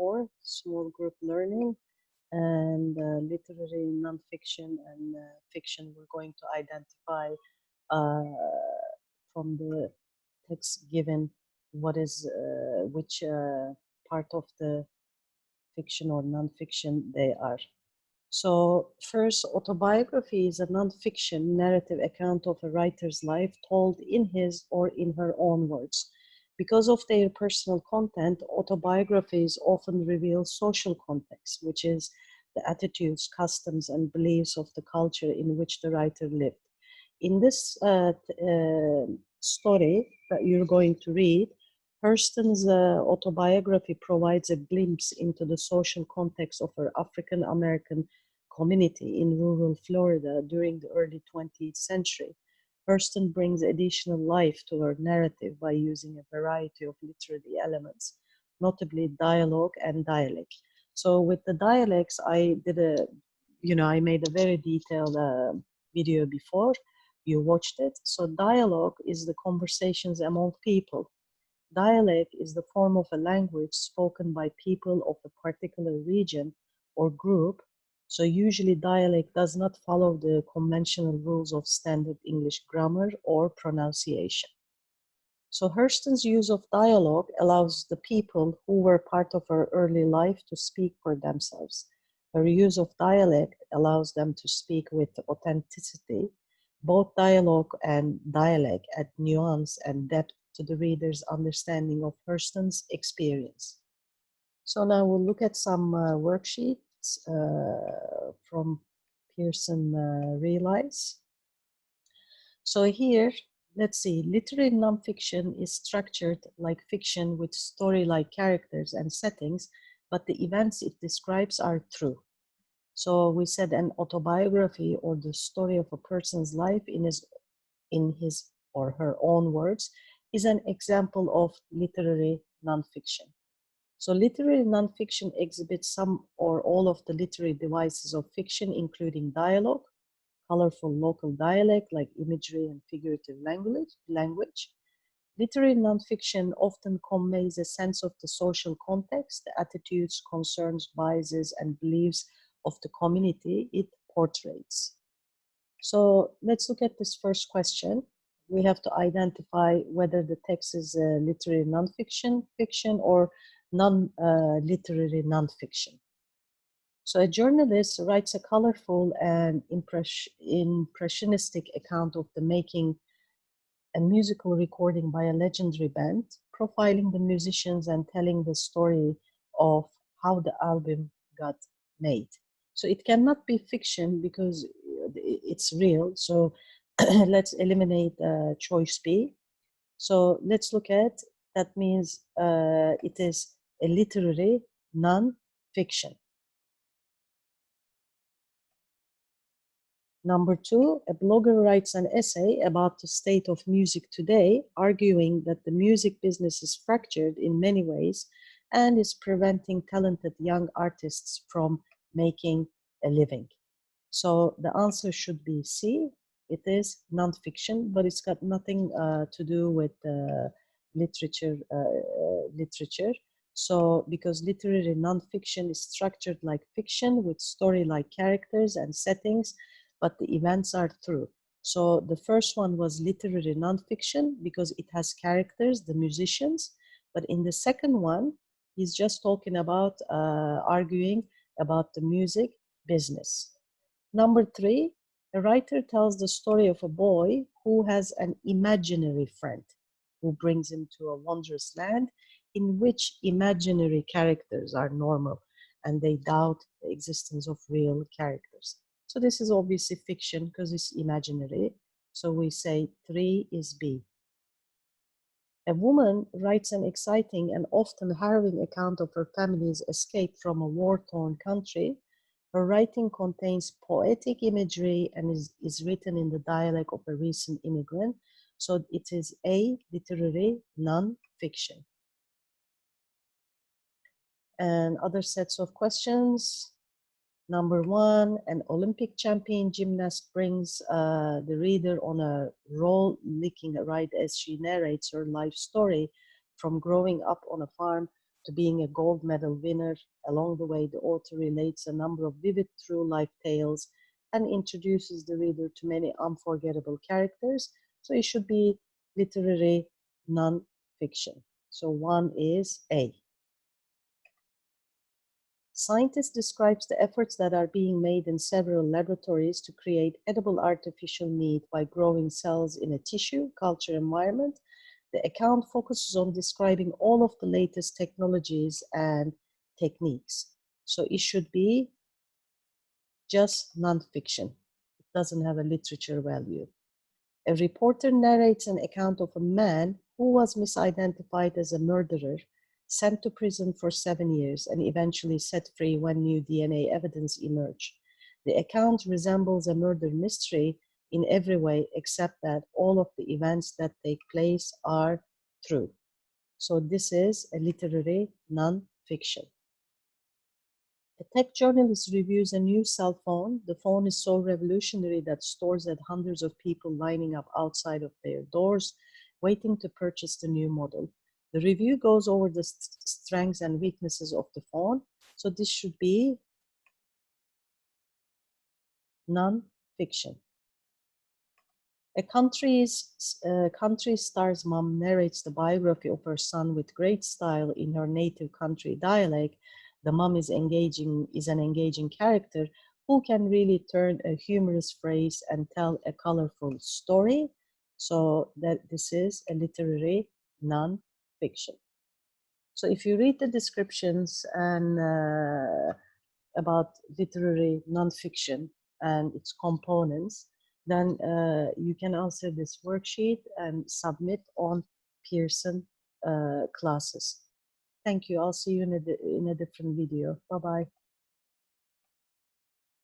4, small group learning, and literary nonfiction and fiction. We're going to identify from the text given what is which part of the fiction or nonfiction they are. So first, autobiography is a nonfiction narrative account of a writer's life told in his or in her own words. Because of their personal content, autobiographies often reveal social context, which is the attitudes, customs, and beliefs of the culture in which the writer lived. In this story that you're going to read, Hurston's autobiography provides a glimpse into the social context of her African American community in rural Florida during the early 20th century. Hurston brings additional life to her narrative by using a variety of literary elements, notably dialogue and dialect. So with the dialects, I did I made a very detailed video before. You watched it. So dialogue is the conversations among people. Dialect is the form of a language spoken by people of a particular region or group. So usually dialect does not follow the conventional rules of standard English grammar or pronunciation. So Hurston's use of dialogue allows the people who were part of her early life to speak for themselves. Her use of dialect allows them to speak with authenticity. Both dialogue and dialect add nuance and depth to the reader's understanding of Hurston's experience. So now we'll look at some worksheets from Pearson Realize. So here, let's see, literary nonfiction is structured like fiction with story-like characters and settings, but the events it describes are true. So we said an autobiography or the story of a person's life in his or her own words is an example of literary nonfiction. So literary nonfiction exhibits some or all of the literary devices of fiction, including dialogue, colorful local dialect like imagery and figurative language. Literary nonfiction often conveys a sense of the social context, the attitudes, concerns, biases, and beliefs of the community it portrays. So let's look at this first question. We have to identify whether the text is literary nonfiction, fiction, or non-literary nonfiction. So a journalist writes a colorful and impressionistic account of the making a musical recording by a legendary band, profiling the musicians and telling the story of how the album got made. So it cannot be fiction because it's real. So let's eliminate choice B. So let's look at, that means it is a literary non-fiction. Number 2, a blogger writes an essay about the state of music today, arguing that the music business is fractured in many ways and is preventing talented young artists from making a living. So the answer should be C. It is nonfiction, but it's got nothing to do with literature. So because literary nonfiction is structured like fiction with story-like characters and settings, but the events are true. So the first one was literary nonfiction because it has characters, the musicians. But in the second one, he's just talking about arguing about the music business. Number 3, a writer tells the story of a boy who has an imaginary friend who brings him to a wondrous land in which imaginary characters are normal and they doubt the existence of real characters. So this is obviously fiction because it's imaginary. So we say 3 is B. A woman writes an exciting and often harrowing account of her family's escape from a war-torn country. Her writing contains poetic imagery and is written in the dialect of a recent immigrant. So it is A, literary non-fiction. And other sets of questions. Number 1, an Olympic champion gymnast brings the reader on a rollicking ride as she narrates her life story from growing up on a farm to being a gold medal winner. Along the way, the author relates a number of vivid true life tales and introduces the reader to many unforgettable characters. So it should be literary non-fiction. So one is A. Scientist describes the efforts that are being made in several laboratories to create edible artificial meat by growing cells in a tissue culture environment. The account focuses on describing all of the latest technologies and techniques. So it should be just nonfiction. It doesn't have a literature value. A reporter narrates an account of a man who was misidentified as a murderer, sent to prison for 7 years, and eventually set free when new DNA evidence emerged. The account resembles a murder mystery in every way except that all of the events that take place are true. So this is a literary non-fiction. A tech journalist reviews a new cell phone. The phone is so revolutionary that stores had hundreds of people lining up outside of their doors, waiting to purchase the new model. The review goes over the strengths and weaknesses of the phone. So this should be non-fiction. A country star's mom narrates the biography of her son with great style in her native country dialect. The mom is an engaging character who can really turn a humorous phrase and tell a colorful story. So that this is a literary non-fiction. So if you read the descriptions and about literary nonfiction and its components, then you can answer this worksheet and submit on Pearson classes. Thank you. I'll see you in a different video. Bye-bye.